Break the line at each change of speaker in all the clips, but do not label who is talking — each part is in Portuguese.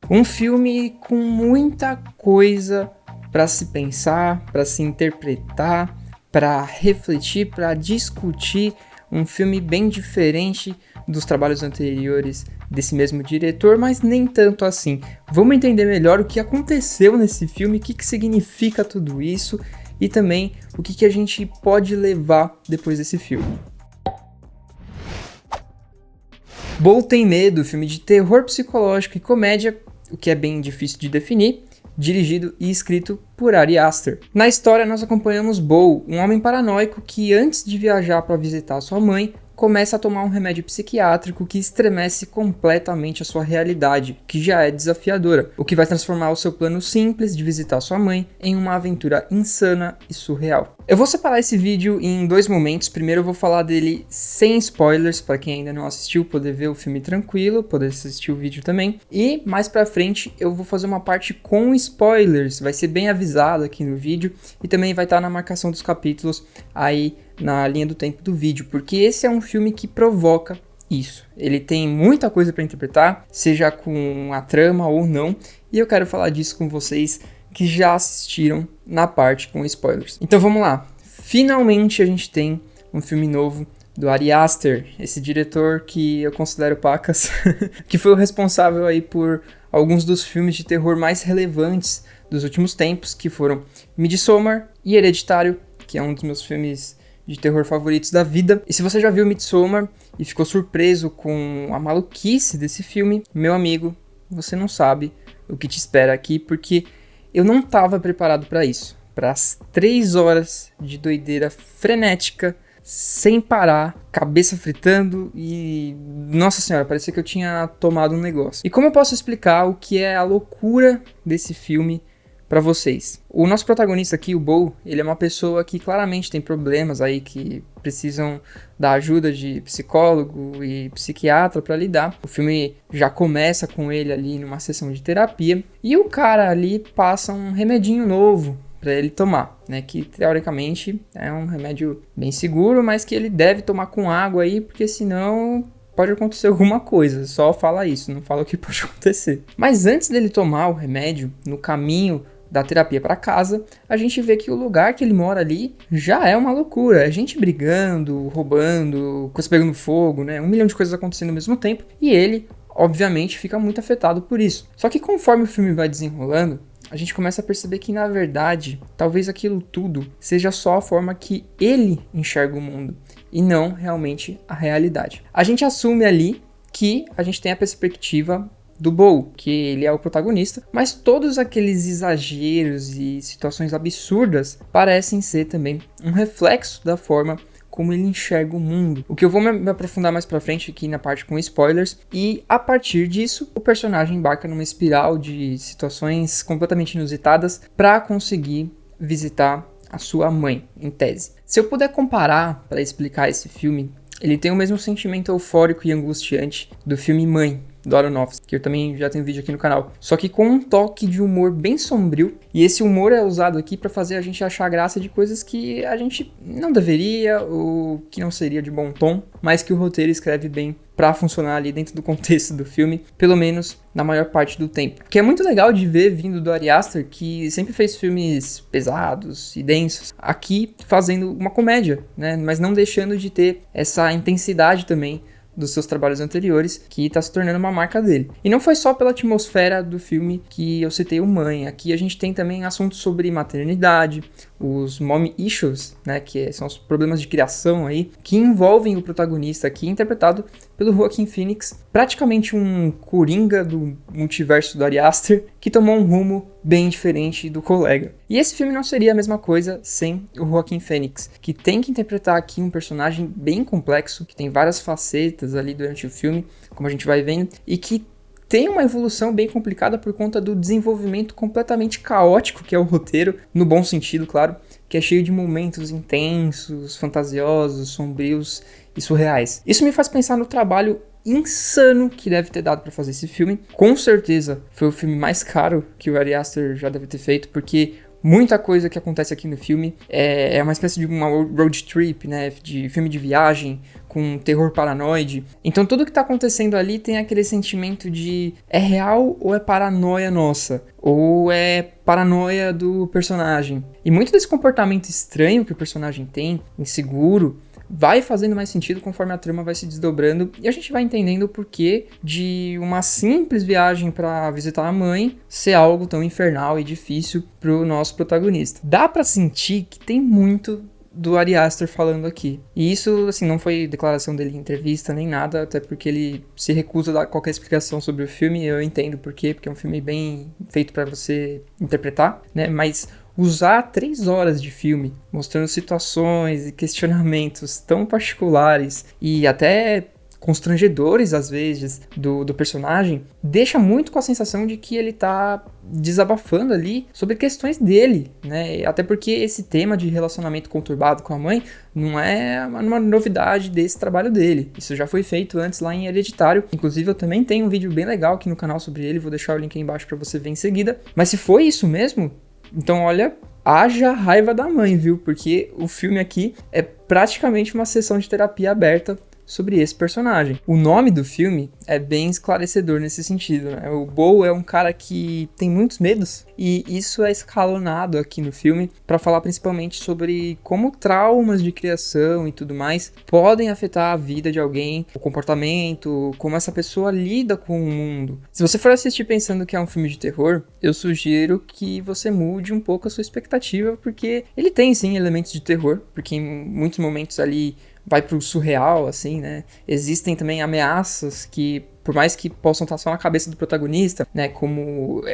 Um filme com muita coisa para se pensar, para se interpretar, para refletir, para discutir. Um filme bem diferente dos trabalhos anteriores desse mesmo diretor, mas nem tanto assim. Vamos entender melhor o que aconteceu nesse filme, o que significa tudo isso e também o que a gente pode levar depois desse filme. Bowl Tem Medo, filme de terror psicológico e comédia, o que é bem difícil de definir, dirigido e escrito por Ari Aster. Na história nós acompanhamos Bowl, um homem paranoico que antes de viajar para visitar sua mãe, começa a tomar um remédio psiquiátrico que estremece completamente a sua realidade, que já é desafiadora, o que vai transformar o seu plano simples de visitar sua mãe em uma aventura insana e surreal. Eu vou separar esse vídeo em dois momentos. Primeiro eu vou falar dele sem spoilers, para quem ainda não assistiu poder ver o filme tranquilo, poder assistir o vídeo também. E mais pra frente eu vou fazer uma parte com spoilers, vai ser bem avisado aqui no vídeo e também vai estar na marcação dos capítulos aí na linha do tempo do vídeo, porque esse é um filme que provoca isso. Ele tem muita coisa para interpretar, seja com a trama ou não, e eu quero falar disso com vocês que já assistiram na parte com spoilers. Então vamos lá. Finalmente a gente tem um filme novo do Ari Aster, esse diretor que eu considero pacas, que foi o responsável aí por alguns dos filmes de terror mais relevantes dos últimos tempos, que foram Midsommar e Hereditário, que é um dos meus filmes de terror favoritos da vida. E se você já viu Midsommar e ficou surpreso com a maluquice desse filme, meu amigo, você não sabe o que te espera aqui, porque eu não estava preparado para isso. Para as 3 horas de doideira frenética, sem parar, cabeça fritando e... Nossa senhora, parecia que eu tinha tomado um negócio. E como eu posso explicar o que é a loucura desse filme para vocês? O nosso protagonista aqui, o Bowl, ele é uma pessoa que claramente tem problemas aí que precisam da ajuda de psicólogo e psiquiatra para lidar. O filme já começa com ele ali numa sessão de terapia e o cara ali passa um remedinho novo para ele tomar, né, que teoricamente é um remédio bem seguro, mas que ele deve tomar com água aí, porque senão pode acontecer alguma coisa. Só fala isso, não fala o que pode acontecer. Mas antes dele tomar o remédio, no caminho da terapia para casa, a gente vê que o lugar que ele mora ali já é uma loucura. É gente brigando, roubando, coisa pegando fogo, né? 1 milhão de coisas acontecendo ao mesmo tempo. E ele, obviamente, fica muito afetado por isso. Só que conforme o filme vai desenrolando, a gente começa a perceber que, na verdade, talvez aquilo tudo seja só a forma que ele enxerga o mundo e não realmente a realidade. A gente assume ali que a gente tem a perspectiva do Bowl, que ele é o protagonista, mas todos aqueles exageros e situações absurdas parecem ser também um reflexo da forma como ele enxerga o mundo. O que eu vou me aprofundar mais pra frente aqui na parte com spoilers, e a partir disso o personagem embarca numa espiral de situações completamente inusitadas para conseguir visitar a sua mãe, em tese. Se eu puder comparar para explicar esse filme, ele tem o mesmo sentimento eufórico e angustiante do filme Mãe, do Aronofsky, que eu também já tenho vídeo aqui no canal, só que com um toque de humor bem sombrio, e esse humor é usado aqui para fazer a gente achar graça de coisas que a gente não deveria, ou que não seria de bom tom, mas que o roteiro escreve bem para funcionar ali dentro do contexto do filme, pelo menos na maior parte do tempo. Que é muito legal de ver vindo do Ari Aster, que sempre fez filmes pesados e densos, aqui fazendo uma comédia, né, mas não deixando de ter essa intensidade também dos seus trabalhos anteriores, que está se tornando uma marca dele. E não foi só pela atmosfera do filme que eu citei o Mãe. Aqui a gente tem também assuntos sobre maternidade, os mommy issues, né, que são os problemas de criação aí, que envolvem o protagonista aqui, interpretado pelo Joaquin Phoenix, praticamente um coringa do multiverso do Ari Aster, que tomou um rumo bem diferente do colega. E esse filme não seria a mesma coisa sem o Joaquin Phoenix, que tem que interpretar aqui um personagem bem complexo, que tem várias facetas ali durante o filme, como a gente vai vendo, e que tem uma evolução bem complicada por conta do desenvolvimento completamente caótico que é o roteiro, no bom sentido, claro, que é cheio de momentos intensos, fantasiosos, sombrios e surreais. Isso me faz pensar no trabalho insano que deve ter dado para fazer esse filme. Com certeza foi o filme mais caro que o Ari Aster já deve ter feito, porque muita coisa que acontece aqui no filme é uma espécie de uma road trip, né, de filme de viagem, com terror paranoide. Então tudo que tá acontecendo ali tem aquele sentimento de é real ou é paranoia nossa? Ou é paranoia do personagem? E muito desse comportamento estranho que o personagem tem, inseguro, vai fazendo mais sentido conforme a trama vai se desdobrando e a gente vai entendendo o porquê de uma simples viagem para visitar a mãe ser algo tão infernal e difícil pro nosso protagonista. Dá pra sentir que tem muito do Ari Aster falando aqui. E isso, assim, não foi declaração dele em entrevista nem nada, até porque ele se recusa a dar qualquer explicação sobre o filme, eu entendo por quê, porque é um filme bem feito para você interpretar, né? Mas usar 3 horas de filme, mostrando situações e questionamentos tão particulares e até constrangedores, às vezes, do personagem, deixa muito com a sensação de que ele tá desabafando ali sobre questões dele, né? Até porque esse tema de relacionamento conturbado com a mãe não é uma novidade desse trabalho dele. Isso já foi feito antes lá em Hereditário. Inclusive, eu também tenho um vídeo bem legal aqui no canal sobre ele, vou deixar o link aí embaixo pra você ver em seguida. Mas se foi isso mesmo, então olha, haja raiva da mãe, viu? Porque o filme aqui é praticamente uma sessão de terapia aberta sobre esse personagem. O nome do filme é bem esclarecedor nesse sentido, né? O Bo é um cara que tem muitos medos e isso é escalonado aqui no filme para falar principalmente sobre como traumas de criação e tudo mais podem afetar a vida de alguém, o comportamento, como essa pessoa lida com o mundo. Se você for assistir pensando que é um filme de terror, eu sugiro que você mude um pouco a sua expectativa, porque ele tem sim elementos de terror, porque em muitos momentos ali vai pro surreal, assim, né? Existem também ameaças que, por mais que possam estar só na cabeça do protagonista, né? Como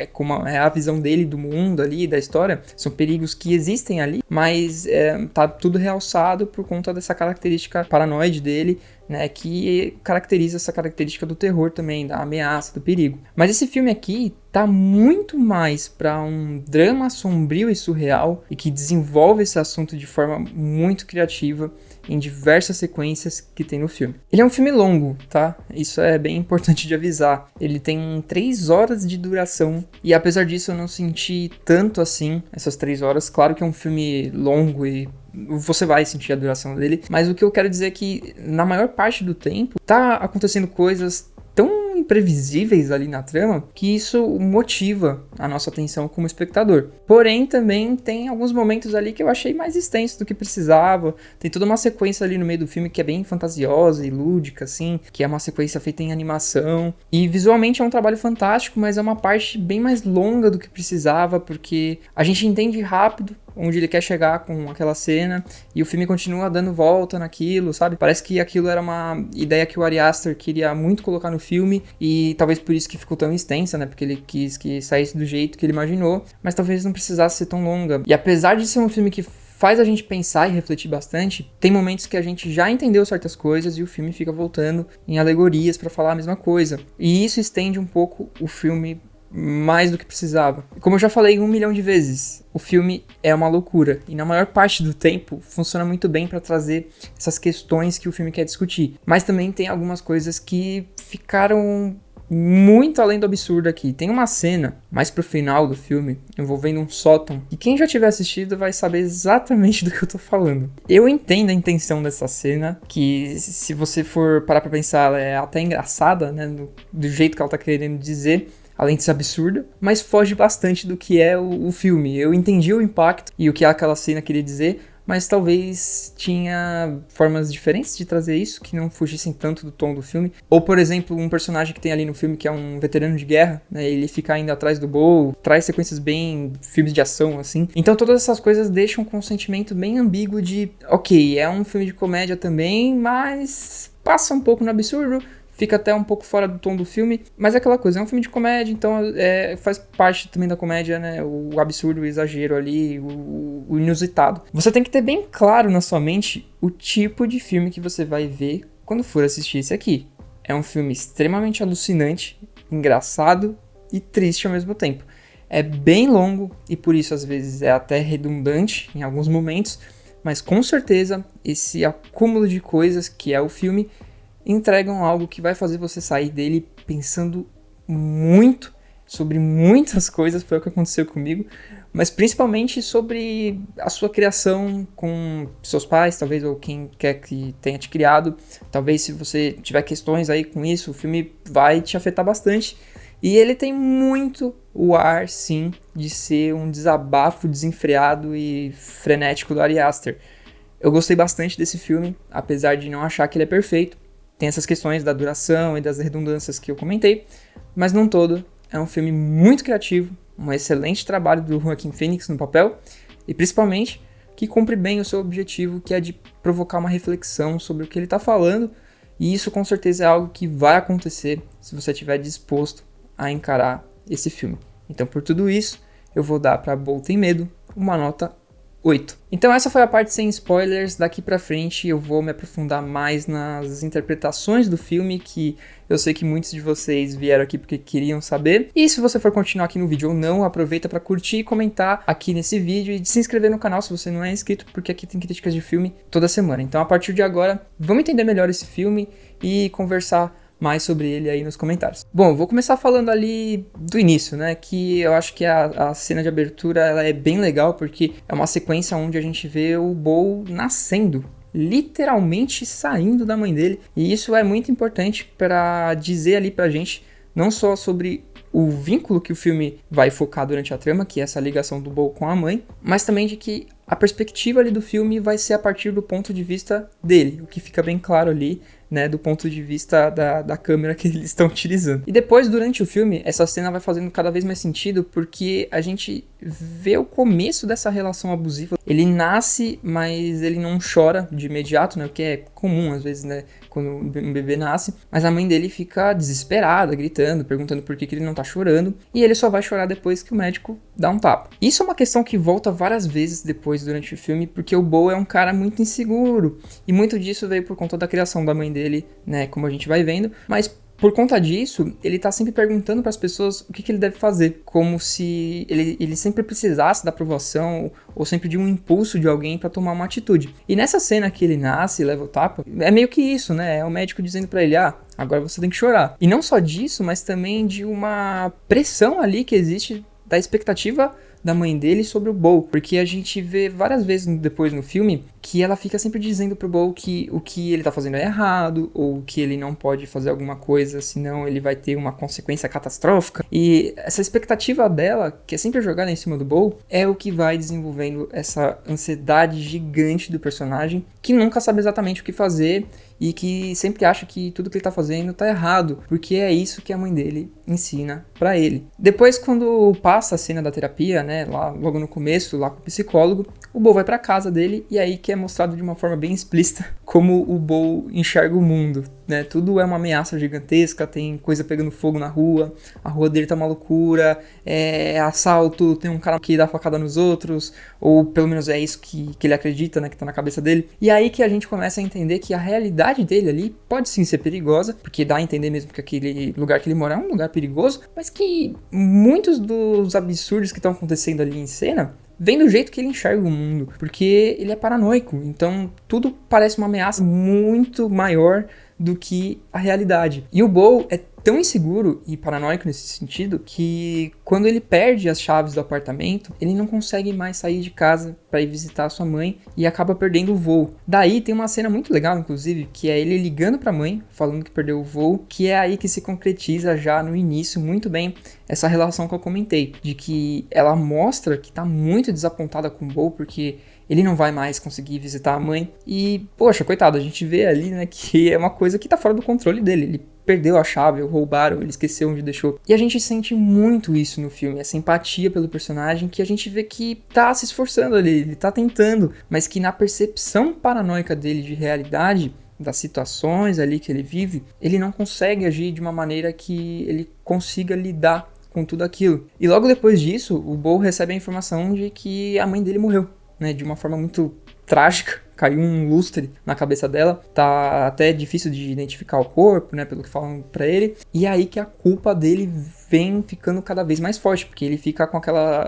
é a visão dele do mundo ali, da história, são perigos que existem ali, mas tá tudo realçado por conta dessa característica paranoide dele, né? Que caracteriza essa característica do terror também, da ameaça, do perigo. Mas esse filme aqui tá muito mais para um drama sombrio e surreal e que desenvolve esse assunto de forma muito criativa em diversas sequências que tem no filme. Ele é um filme longo, tá? Isso é bem importante de avisar. Ele tem 3 horas de duração e apesar disso eu não senti tanto assim essas 3 horas. Claro que é um filme longo e você vai sentir a duração dele, mas o que eu quero dizer é que na maior parte do tempo tá acontecendo coisas tão imprevisíveis ali na trama que isso motiva a nossa atenção como espectador. Porém, também tem alguns momentos ali que eu achei mais extenso do que precisava. Tem toda uma sequência ali no meio do filme que é bem fantasiosa e lúdica, assim, que é uma sequência feita em animação. E visualmente é um trabalho fantástico, mas é uma parte bem mais longa do que precisava, porque a gente entende rápido onde ele quer chegar com aquela cena e o filme continua dando volta naquilo, sabe? Parece que aquilo era uma ideia que o Ari Aster queria muito colocar no filme e talvez por isso que ficou tão extensa, né? Porque ele quis que saísse do jeito que ele imaginou, mas talvez não precisasse ser tão longa. E apesar de ser um filme que faz a gente pensar e refletir bastante, tem momentos que a gente já entendeu certas coisas e o filme fica voltando em alegorias pra falar a mesma coisa. E isso estende um pouco o filme mais do que precisava. Como eu já falei 1 milhão de vezes, o filme é uma loucura e na maior parte do tempo funciona muito bem para trazer essas questões que o filme quer discutir. Mas também tem algumas coisas que ficaram muito além do absurdo aqui. Tem uma cena mais pro final do filme envolvendo um sótão e quem já tiver assistido vai saber exatamente do que eu tô falando. Eu entendo a intenção dessa cena, que se você for parar pra pensar, ela é até engraçada, né, do jeito que ela tá querendo dizer, além de ser absurda, mas foge bastante do que é o filme. Eu entendi o impacto e o que aquela cena queria dizer, mas talvez tinha formas diferentes de trazer isso, que não fugissem tanto do tom do filme. Ou, por exemplo, um personagem que tem ali no filme, que é um veterano de guerra, né, ele fica indo atrás do Bo, traz sequências bem filmes de ação, assim. Então todas essas coisas deixam com um sentimento bem ambíguo de, ok, é um filme de comédia também, mas passa um pouco no absurdo, fica até um pouco fora do tom do filme, mas é aquela coisa, é um filme de comédia, então faz parte também da comédia, né, o absurdo, o exagero ali, o inusitado. Você tem que ter bem claro na sua mente o tipo de filme que você vai ver quando for assistir esse aqui. É um filme extremamente alucinante, engraçado e triste ao mesmo tempo. É bem longo e por isso às vezes é até redundante em alguns momentos, mas com certeza esse acúmulo de coisas que é o filme entregam algo que vai fazer você sair dele pensando muito sobre muitas coisas. Foi o que aconteceu comigo, mas principalmente sobre a sua criação com seus pais, talvez, ou quem quer que tenha te criado. Talvez se você tiver questões aí com isso, o filme vai te afetar bastante. E ele tem muito o ar, sim, de ser um desabafo desenfreado e frenético do Ari Aster. Eu gostei bastante desse filme, apesar de não achar que ele é perfeito. Tem essas questões da duração e das redundâncias que eu comentei, mas num todo é um filme muito criativo, um excelente trabalho do Joaquin Phoenix no papel e principalmente que cumpre bem o seu objetivo, que é de provocar uma reflexão sobre o que ele está falando, e isso com certeza é algo que vai acontecer se você estiver disposto a encarar esse filme. Então, por tudo isso, eu vou dar para Bold Tem Medo uma nota 8. Então essa foi a parte sem spoilers. Daqui pra frente eu vou me aprofundar mais nas interpretações do filme, que eu sei que muitos de vocês vieram aqui porque queriam saber. E se você for continuar aqui no vídeo ou não, aproveita para curtir e comentar aqui nesse vídeo e se inscrever no canal se você não é inscrito, porque aqui tem críticas de filme toda semana. Então a partir de agora, vamos entender melhor esse filme e conversar mais sobre ele aí nos comentários. Bom, eu vou começar falando ali do início, né, que eu acho que a cena de abertura ela é bem legal, porque é uma sequência onde a gente vê o Bo nascendo, literalmente saindo da mãe dele, e isso é muito importante para dizer ali pra gente, não só sobre o vínculo que o filme vai focar durante a trama, que é essa ligação do Bo com a mãe, mas também de que a perspectiva ali do filme vai ser a partir do ponto de vista dele, o que fica bem claro ali, né, do ponto de vista da câmera que eles estão utilizando. E depois, durante o filme, essa cena vai fazendo cada vez mais sentido, porque a gente vê o começo dessa relação abusiva. Ele nasce, mas ele não chora de imediato, né, o que é comum às vezes, né, quando um bebê nasce, mas a mãe dele fica desesperada, gritando, perguntando por que ele não tá chorando, e ele só vai chorar depois que o médico dá um tapa. Isso é uma questão que volta várias vezes depois durante o filme, porque o Bo é um cara muito inseguro, e muito disso veio por conta da criação da mãe dele, né, como a gente vai vendo, mas por conta disso, ele tá sempre perguntando para as pessoas o que ele deve fazer, como se ele sempre precisasse da aprovação ou sempre de um impulso de alguém para tomar uma atitude. E nessa cena que ele nasce e leva o tapa, é meio que isso, né? É o médico dizendo para ele, agora você tem que chorar. E não só disso, mas também de uma pressão ali que existe da expectativa da mãe dele sobre o Bo, porque a gente vê várias vezes depois no filme que ela fica sempre dizendo pro Bo que o que ele tá fazendo é errado, ou que ele não pode fazer alguma coisa, senão ele vai ter uma consequência catastrófica. E essa expectativa dela, que é sempre jogada em cima do Bo, é o que vai desenvolvendo essa ansiedade gigante do personagem, que nunca sabe exatamente o que fazer e que sempre acha que tudo que ele tá fazendo tá errado, porque é isso que a mãe dele ensina pra ele. Depois, quando passa a cena da terapia, né, lá logo no começo, lá com o psicólogo, o Bo vai pra casa dele e aí que é mostrado de uma forma bem explícita como o Bo enxerga o mundo, né? Tudo é uma ameaça gigantesca, tem coisa pegando fogo na rua, a rua dele tá uma loucura, é assalto, tem um cara que dá facada nos outros, ou pelo menos é isso que ele acredita, né, que tá na cabeça dele. E aí que a gente começa a entender que a realidade dele ali pode sim ser perigosa, porque dá a entender mesmo que aquele lugar que ele mora é um lugar perigoso, mas que muitos dos absurdos que estão acontecendo ali em cena vem do jeito que ele enxerga o mundo, porque ele é paranoico, então tudo parece uma ameaça muito maior do que a realidade. E o Bo é tão inseguro e paranoico nesse sentido que quando ele perde as chaves do apartamento, ele não consegue mais sair de casa para ir visitar a sua mãe e acaba perdendo o voo. Daí tem uma cena muito legal, inclusive, que é ele ligando para a mãe, falando que perdeu o voo, que é aí que se concretiza já no início muito bem essa relação que eu comentei, de que ela mostra que tá muito desapontada com o Bo porque ele não vai mais conseguir visitar a mãe e, poxa, coitado, a gente vê ali, né, que é uma coisa que tá fora do controle dele, ele perdeu a chave, ou roubaram, ele esqueceu onde deixou. E a gente sente muito isso no filme, essa empatia pelo personagem, que a gente vê que tá se esforçando ali, ele tá tentando, mas que na percepção paranoica dele de realidade, das situações ali que ele vive, ele não consegue agir de uma maneira que ele consiga lidar com tudo aquilo. E logo depois disso, o Bo recebe a informação de que a mãe dele morreu, né, de uma forma muito trágica, caiu um lustre na cabeça dela, tá até difícil de identificar o corpo, né, pelo que falam pra ele, e é aí que a culpa dele vem ficando cada vez mais forte, porque ele fica com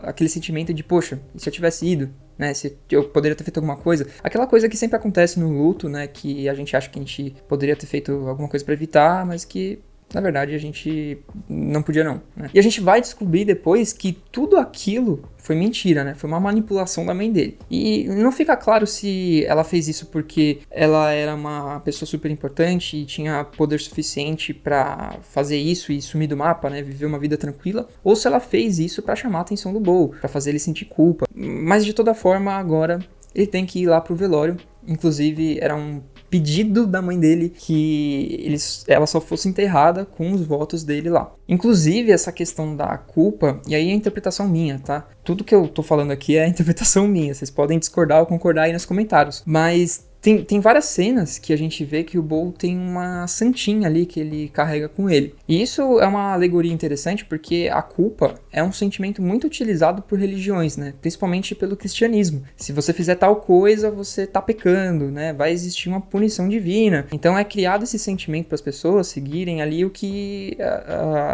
aquele sentimento de, poxa, e se eu tivesse ido, né, se eu poderia ter feito alguma coisa, aquela coisa que sempre acontece no luto, né, que a gente acha que a gente poderia ter feito alguma coisa pra evitar, mas que na verdade a gente não podia não, né? E a gente vai descobrir depois que tudo aquilo foi mentira, né? Foi uma manipulação da mãe dele. E não fica claro se ela fez isso porque ela era uma pessoa super importante e tinha poder suficiente pra fazer isso e sumir do mapa, né? Viver uma vida tranquila, ou se ela fez isso pra chamar a atenção do Bo, pra fazer ele sentir culpa. Mas de toda forma, agora ele tem que ir lá pro velório. Inclusive, era um pedido da mãe dele que ela só fosse enterrada com os votos dele lá. Inclusive, essa questão da culpa, e aí é a interpretação minha, tá? Tudo que eu tô falando aqui é a interpretação minha, vocês podem discordar ou concordar aí nos comentários. Mas tem várias cenas que a gente vê que o Bo tem uma santinha ali que ele carrega com ele. E isso é uma alegoria interessante porque a culpa é um sentimento muito utilizado por religiões, né? Principalmente pelo cristianismo. Se você fizer tal coisa, você tá pecando, né? Vai existir uma punição divina. Então é criado esse sentimento para as pessoas seguirem ali o que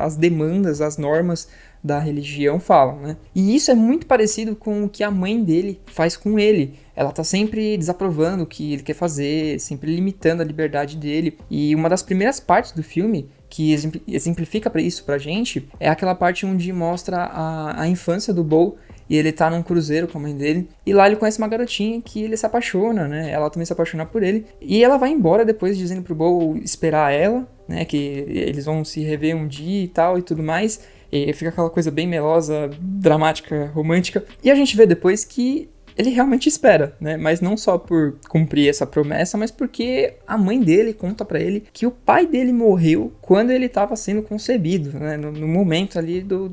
as demandas, as normas da religião falam, né? E isso é muito parecido com o que a mãe dele faz com ele. Ela tá sempre desaprovando o que ele quer fazer, sempre limitando a liberdade dele. E uma das primeiras partes do filme que exemplifica isso pra gente é aquela parte onde mostra a infância do Bo. E ele tá num cruzeiro com a mãe dele. E lá ele conhece uma garotinha que ele se apaixona, né? Ela também se apaixona por ele. E ela vai embora depois dizendo pro Bo esperar ela, né? Que eles vão se rever um dia e tal e tudo mais. E fica aquela coisa bem melosa, dramática, romântica. E a gente vê depois que ele realmente espera, né? Mas não só por cumprir essa promessa, mas porque a mãe dele conta pra ele que o pai dele morreu quando ele estava sendo concebido, né? No momento ali do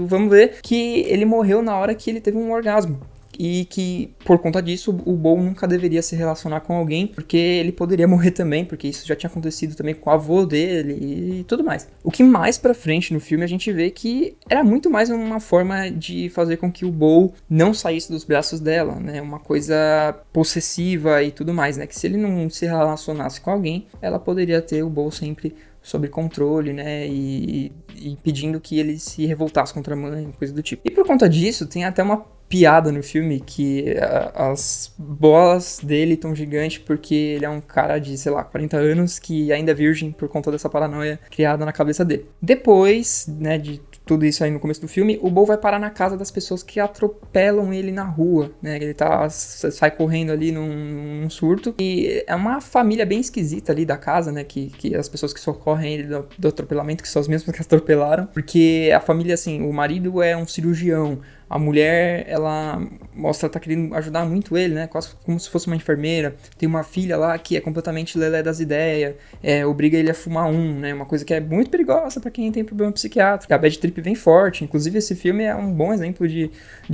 vamos ver, que ele morreu na hora que ele teve um orgasmo. E que, por conta disso, o Bo nunca deveria se relacionar com alguém, porque ele poderia morrer também, porque isso já tinha acontecido também com o avô dele e tudo mais. O que mais pra frente no filme a gente vê que era muito mais uma forma de fazer com que o Bo não saísse dos braços dela, né? Uma coisa possessiva e tudo mais, né? Que se ele não se relacionasse com alguém, ela poderia ter o Bo sempre sob controle, né, e impedindo que ele se revoltasse contra a mãe, coisa do tipo. E por conta disso, tem até uma piada no filme que as bolas dele tão gigantes porque ele é um cara de, sei lá, 40 anos que ainda é virgem por conta dessa paranoia criada na cabeça dele. Depois, né, de tudo isso aí no começo do filme, o Bo vai parar na casa das pessoas que atropelam ele na rua, né? Ele sai correndo ali num surto. E é uma família bem esquisita ali da casa, né? Que as pessoas que socorrem ele do atropelamento, que são as mesmas que atropelaram. Porque a família, assim, o marido é um cirurgião. A mulher, ela mostra, tá querendo ajudar muito ele, né? Quase como se fosse uma enfermeira. Tem uma filha lá que é completamente lelé das ideias. Obriga ele a fumar né? Uma coisa que é muito perigosa pra quem tem problema psiquiátrico. A bad trip vem forte. Inclusive, esse filme é um bom exemplo de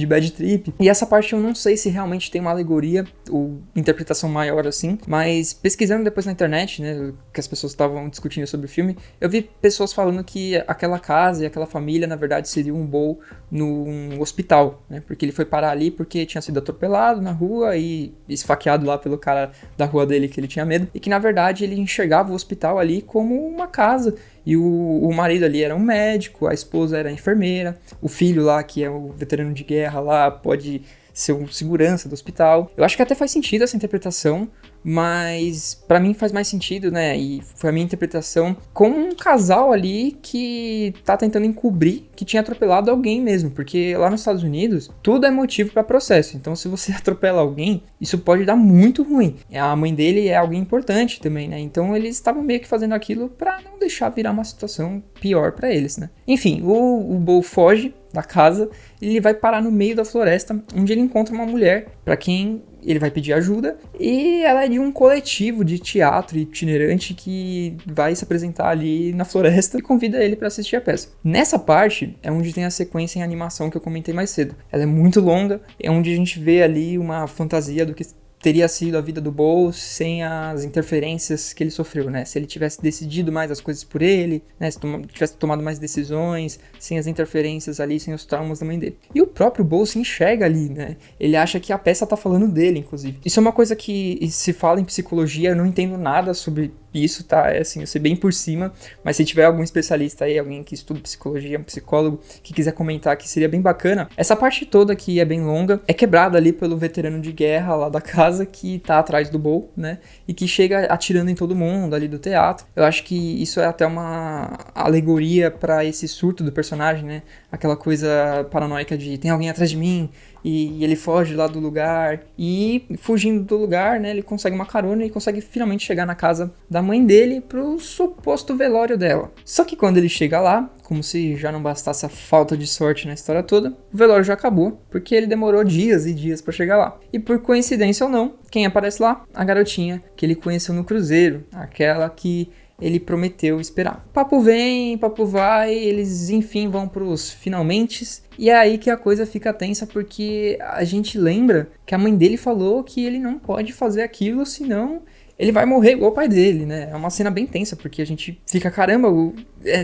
bad trip. E essa parte eu não sei se realmente tem uma alegoria ou interpretação maior assim. Mas pesquisando depois na internet, né? Que as pessoas estavam discutindo sobre o filme, eu vi pessoas falando que aquela casa e aquela família, na verdade, seria um Bo num hospital, né? Porque ele foi parar ali porque tinha sido atropelado na rua e esfaqueado lá pelo cara da rua dele que ele tinha medo. E que, na verdade, ele enxergava o hospital ali como uma casa. E o marido ali era um médico, a esposa era enfermeira, o filho lá, que é o veterano de guerra lá, pode ser um segurança do hospital. Eu acho que até faz sentido essa interpretação, mas pra mim faz mais sentido, né? E foi a minha interpretação com um casal ali que tá tentando encobrir que tinha atropelado alguém mesmo, porque lá nos Estados Unidos tudo é motivo pra processo. Então se você atropela alguém, isso pode dar muito ruim. A mãe dele é alguém importante também, né? Então eles estavam meio que fazendo aquilo pra não deixar virar uma situação pior pra eles, né? Enfim, o Bo foge da casa e ele vai parar no meio da floresta, onde ele encontra uma mulher pra quem ele vai pedir ajuda, e ela é de um coletivo de teatro itinerante que vai se apresentar ali na floresta e convida ele para assistir a peça. Nessa parte é onde tem a sequência em animação que eu comentei mais cedo. Ela é muito longa, é onde a gente vê ali uma fantasia do que teria sido a vida do Bo sem as interferências que ele sofreu, né? Se ele tivesse decidido mais as coisas por ele, né? Se tivesse tomado mais decisões, sem as interferências ali, sem os traumas da mãe dele. E o próprio Bo se enxerga ali, né? Ele acha que a peça tá falando dele, inclusive. Isso é uma coisa que se fala em psicologia, eu não entendo nada sobre isso, tá? É assim, eu sei bem por cima, mas se tiver algum especialista aí, alguém que estuda psicologia, um psicólogo, que quiser comentar que seria bem bacana, essa parte toda que é bem longa, é quebrada ali pelo veterano de guerra lá da casa, que tá atrás do Bo, né? E que chega atirando em todo mundo ali do teatro. Eu acho que isso é até uma alegoria pra esse surto do personagem, né? Aquela coisa paranoica de tem alguém atrás de mim, e ele foge lá do lugar, e fugindo do lugar, né, ele consegue uma carona e consegue finalmente chegar na casa da mãe dele pro suposto velório dela. Só que quando ele chega lá, como se já não bastasse a falta de sorte na história toda, o velório já acabou, porque ele demorou dias e dias pra chegar lá. E por coincidência ou não, quem aparece lá? A garotinha que ele conheceu no cruzeiro, aquela que ele prometeu esperar. Papo vem, papo vai, eles enfim vão pros finalmentes. E é aí que a coisa fica tensa, porque a gente lembra que a mãe dele falou que ele não pode fazer aquilo, senão ele vai morrer igual o pai dele, né? É uma cena bem tensa, porque a gente fica, caramba,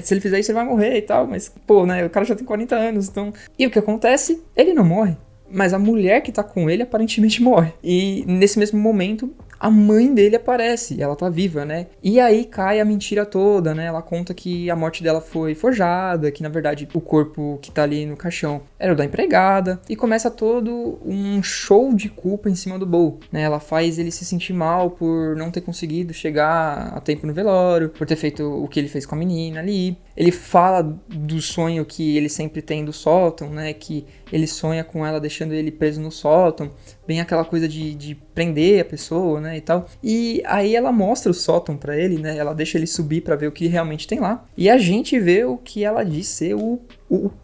se ele fizer isso ele vai morrer e tal, mas pô, né, o cara já tem 40 anos, então... E o que acontece? Ele não morre. Mas a mulher que tá com ele aparentemente morre. E nesse mesmo momento, a mãe dele aparece, ela tá viva, né? E aí cai a mentira toda, né? Ela conta que a morte dela foi forjada, que na verdade o corpo que tá ali no caixão era o da empregada. E começa todo um show de culpa em cima do Bo, né? Ela faz ele se sentir mal por não ter conseguido chegar a tempo no velório, por ter feito o que ele fez com a menina ali. Ele fala do sonho que ele sempre tem do sótão, né? Que ele sonha com ela deixando ele preso no sótão. Bem aquela coisa de prender a pessoa, né, e tal. E aí ela mostra o sótão pra ele, né, ela deixa ele subir pra ver o que realmente tem lá. E a gente vê o que ela diz ser o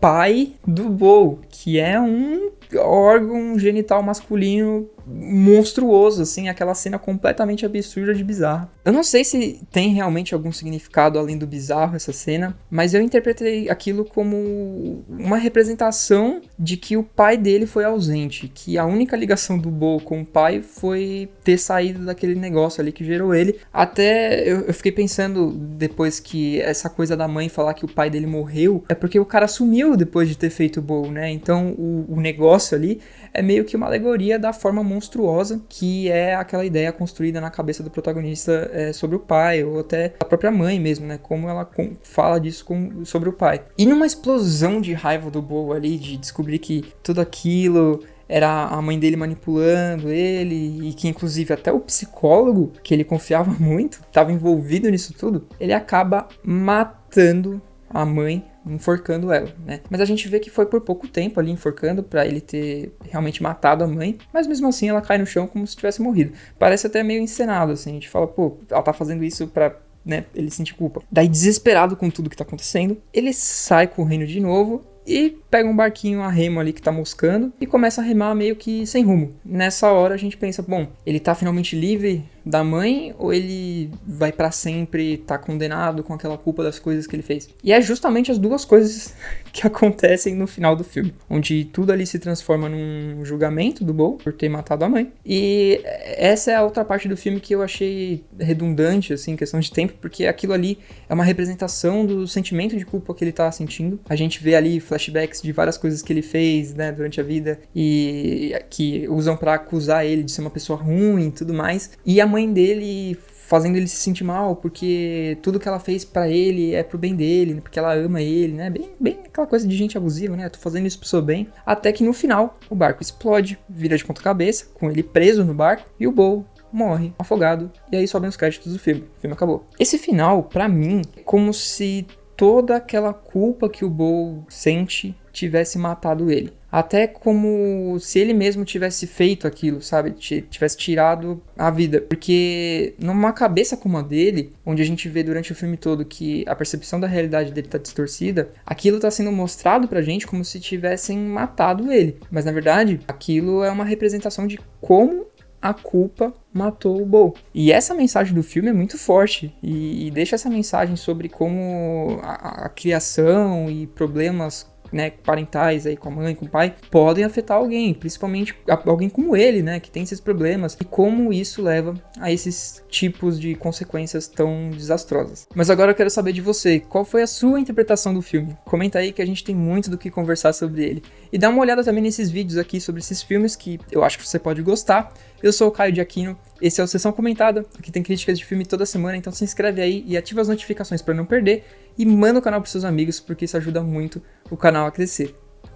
pai do Bo, que é um órgão genital masculino monstruoso, assim, aquela cena completamente absurda de bizarro. Eu não sei se tem realmente algum significado além do bizarro essa cena, mas eu interpretei aquilo como uma representação de que o pai dele foi ausente, que a única ligação do Bo com o pai foi ter saído daquele negócio ali que gerou ele. Até eu fiquei pensando depois que essa coisa da mãe falar que o pai dele morreu, é porque o cara sumiu depois de ter feito o Bo, né? Então o negócio ali é meio que uma alegoria da forma monstruosa que é aquela ideia construída na cabeça do protagonista sobre o pai, ou até a própria mãe mesmo, né? Como ela fala disso sobre o pai. E numa explosão de raiva do Bo ali, de descobrir que tudo aquilo era a mãe dele manipulando ele, e que inclusive até o psicólogo, que ele confiava muito, estava envolvido nisso tudo, ele acaba matando a mãe, enforcando ela, né? Mas a gente vê que foi por pouco tempo ali enforcando pra ele ter realmente matado a mãe, mas mesmo assim ela cai no chão como se tivesse morrido. Parece até meio encenado, assim, a gente fala, pô, ela tá fazendo isso pra, né, ele sentir culpa. Daí, desesperado com tudo que tá acontecendo, ele sai correndo de novo e pega um barquinho a remo ali que tá moscando e começa a remar meio que sem rumo. Nessa hora a gente pensa, bom, ele tá finalmente livre da mãe ou ele vai pra sempre tá condenado com aquela culpa das coisas que ele fez? E é justamente as duas coisas que acontecem no final do filme, onde tudo ali se transforma num julgamento do Bo por ter matado a mãe. E essa é a outra parte do filme que eu achei redundante, assim, em questão de tempo, porque aquilo ali é uma representação do sentimento de culpa que ele tá sentindo. A gente vê ali flashbacks de várias coisas que ele fez, né, durante a vida e que usam pra acusar ele de ser uma pessoa ruim e tudo mais. E a mãe dele fazendo ele se sentir mal, porque tudo que ela fez pra ele é pro bem dele, porque ela ama ele, né? Bem aquela coisa de gente abusiva, né? Tô fazendo isso pro seu bem. Até que no final, o barco explode, vira de ponta cabeça, com ele preso no barco, e o Bo morre afogado. E aí sobem os créditos do filme. O filme acabou. Esse final, pra mim, é como se toda aquela culpa que o Bo sente tivesse matado ele. Até como se ele mesmo tivesse feito aquilo, sabe? Tivesse tirado a vida. Porque numa cabeça como a dele, onde a gente vê durante o filme todo que a percepção da realidade dele tá distorcida, aquilo tá sendo mostrado pra gente como se tivessem matado ele. Mas na verdade, aquilo é uma representação de como a culpa matou o Bo. E essa mensagem do filme é muito forte e deixa essa mensagem sobre como a criação e problemas, né, parentais aí com a mãe, com o pai, podem afetar alguém, principalmente alguém como ele, né, que tem esses problemas, e como isso leva a esses tipos de consequências tão desastrosas. Mas agora eu quero saber de você, qual foi a sua interpretação do filme? Comenta aí que a gente tem muito do que conversar sobre ele. E dá uma olhada também nesses vídeos aqui sobre esses filmes que eu acho que você pode gostar. Eu sou o Caio de Aquino Esse é o Sessão Comentada, aqui tem críticas de filme toda semana, então se inscreve aí e ativa as notificações para não perder. E manda o canal pros seus amigos, porque isso ajuda muito o canal a crescer.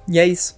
E é isso.